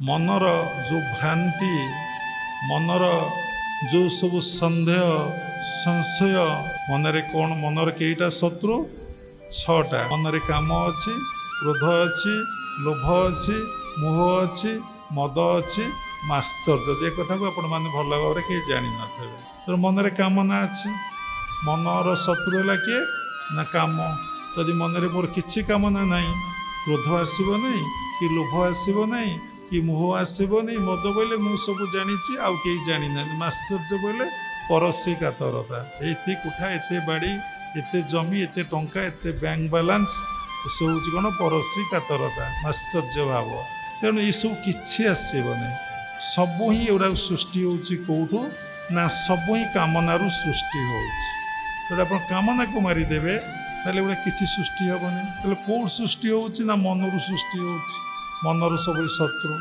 मनर जो भ्रांति मनर जो सब सन्देह संशय मनरे कौन मनर कईटा शत्रु छटा मनरे काम अच्छी क्रोध अच्छी लोभ अच्छी मोह अच्छी मद अच्छी माश्चर्य जे कथा को आपण मैंने भल भाव कहीं जान थे तो मनरे कामना अच्छी मनर शत्रु है किए ना काम जदि मनरे मोर किसी कामना नहीं क्रोध आसब नहीं कि लोभ आसब नहीं कि मोह आसब नहीं मद बोले मु सब जानी आउ कहीं जानी ना माश्चर्य बोले परसी कातरता एते कुठा एते बाड़ी एते जमी एते टंका एते बैंक बालांस सब हूँ कौन परसी कातरता आश्चर्य भाव तेणु ये सब किसी आसब नहीं सब ही एगुड़ा सृष्टि होठू ना सब ही कामनारू सृष्टि हो कामना को मारिदेवे ताले एगुड़ा किसी सृष्टि हेनी कौट सृष्टि हो मनरू सृष्टि हो मनरू सब शत्रु।